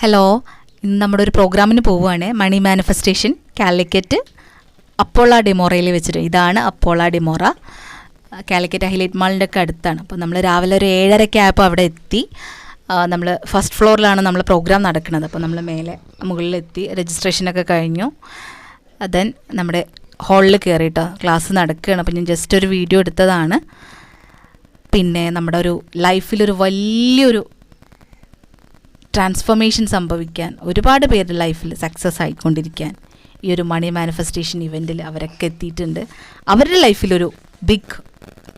Hello, ഇന്ന് നമ്മുടെ ഒരു പ്രോഗ്രാമിന് പോവുകയാണ്. മണി മാനിഫെസ്റ്റേഷൻ കാലിക്കറ്റ് അപ്പോള ഡിമോറയിൽ വെച്ചിട്ട്. ഇതാണ് അപ്പോള ഡിമോറ, കാലിക്കറ്റ് ഹൈലൈറ്റ് മാളിൻ്റെ ഒക്കെ അടുത്താണ്. അപ്പോൾ നമ്മൾ രാവിലെ ഒരു 7:30 ആയപ്പോൾ അവിടെ എത്തി. നമ്മൾ ഫസ്റ്റ് ഫ്ലോറിലാണ് നമ്മൾ പ്രോഗ്രാം നടക്കുന്നത്. അപ്പോൾ നമ്മൾ മുകളിലെത്തി, രജിസ്ട്രേഷനൊക്കെ കഴിഞ്ഞു. ദെൻ നമ്മുടെ ഹാളിൽ കയറിയിട്ടോ ക്ലാസ് നടക്കുകയാണ്. അപ്പോൾ ഞാൻ ജസ്റ്റ് ഒരു വീഡിയോ എടുത്തതാണ്. പിന്നെ നമ്മുടെ ഒരു ലൈഫിലൊരു വലിയൊരു ട്രാൻസ്ഫോർമേഷൻ സംഭവിക്കാൻ, ഒരുപാട് പേരുടെ ലൈഫിൽ സക്സസ് ആയിക്കൊണ്ടിരിക്കാൻ ഈ ഒരു മണി മാനിഫെസ്റ്റേഷൻ ഇവൻറ്റിൽ അവരൊക്കെ എത്തിയിട്ടുണ്ട്. അവരുടെ ലൈഫിലൊരു ബിഗ്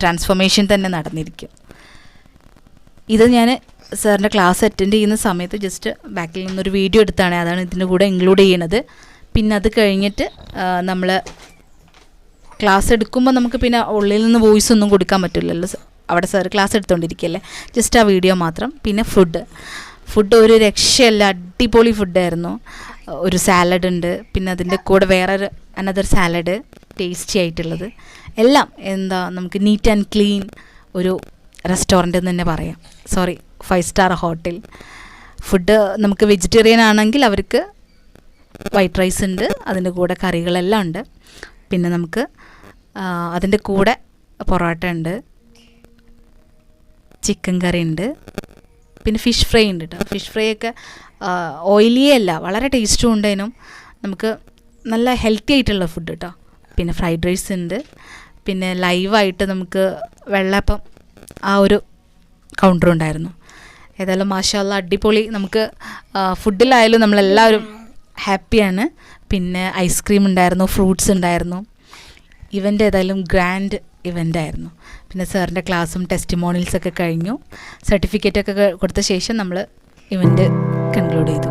ട്രാൻസ്ഫോർമേഷൻ തന്നെ നടന്നിരിക്കും. ഇത് ഞാൻ സാറിൻ്റെ ക്ലാസ് അറ്റൻഡ് ചെയ്യുന്ന സമയത്ത് ജസ്റ്റ് ബാക്കിൽ നിന്നൊരു വീഡിയോ എടുത്താണ്. അതാണ് ഇതിൻ്റെ കൂടെ ഇൻക്ലൂഡ് ചെയ്യണത്. പിന്നെ അത് കഴിഞ്ഞിട്ട് നമ്മൾ ക്ലാസ് എടുക്കുമ്പോൾ നമുക്ക് പിന്നെ ഉള്ളിൽ നിന്ന് വോയിസ് ഒന്നും കൊടുക്കാൻ പറ്റില്ലല്ലോ. അവിടെ സാർ ക്ലാസ് എടുത്തുകൊണ്ടിരിക്കുകയല്ലേ, ജസ്റ്റ് ആ വീഡിയോ മാത്രം. പിന്നെ ഫുഡ് ഒരു രക്ഷയല്ല, അടിപൊളി ഫുഡായിരുന്നു. ഒരു സാലഡ് ഉണ്ട്, പിന്നെ അതിൻ്റെ കൂടെ വേറൊരു അനദർ സാലഡ് ടേസ്റ്റി ആയിട്ടുള്ളത്. എല്ലാം നമുക്ക് നീറ്റ് ആൻഡ് ക്ലീൻ ഒരു റെസ്റ്റോറൻ്റ് എന്ന് തന്നെ പറയാം. 5 സ്റ്റാർ ഹോട്ടൽ. ഫുഡ് നമുക്ക് വെജിറ്റേറിയൻ ആണെങ്കിൽ അവർക്ക് വൈറ്റ് റൈസ് ഉണ്ട്, അതിൻ്റെ കൂടെ കറികളെല്ലാം ഉണ്ട്. പിന്നെ നമുക്ക് അതിൻ്റെ കൂടെ പൊറോട്ട ഉണ്ട്, ചിക്കൻ കറി ഉണ്ട്, പിന്നെ ഫിഷ് ഫ്രൈ ഉണ്ട് കേട്ടോ. ഫിഷ് ഫ്രൈ ഒക്കെ ഓയിലിയേ അല്ല, വളരെ ടേസ്റ്റും ഉണ്ടേനും. നമുക്ക് നല്ല ഹെൽത്തി ആയിട്ടുള്ള ഫുഡ് കേട്ടോ. പിന്നെ ഫ്രൈഡ് റൈസ് ഉണ്ട്. പിന്നെ ലൈവായിട്ട് നമുക്ക് വെള്ളപ്പം ആ ഒരു കൗണ്ടർ ഉണ്ടായിരുന്നു. ഏതായാലും മാഷാ അല്ലാ അടിപൊളി. നമുക്ക് ഫുഡിലായാലും നമ്മളെല്ലാവരും ഹാപ്പിയാണ്. പിന്നെ ഐസ്ക്രീം ഉണ്ടായിരുന്നു, ഫ്രൂട്ട്സ് ഉണ്ടായിരുന്നു. ഇവൻ്റ് ഏതായാലും ഗ്രാൻഡ് ഇവൻ്റായിരുന്നു. പിന്നെ സാറിൻ്റെ ക്ലാസ്സും ടെസ്റ്റിമോണിയൽസൊക്കെ കഴിഞ്ഞു. സർട്ടിഫിക്കറ്റൊക്കെ കൊടുത്ത ശേഷം നമ്മൾ ഇവൻ്റ് കൺക്ലൂഡ് ചെയ്തു.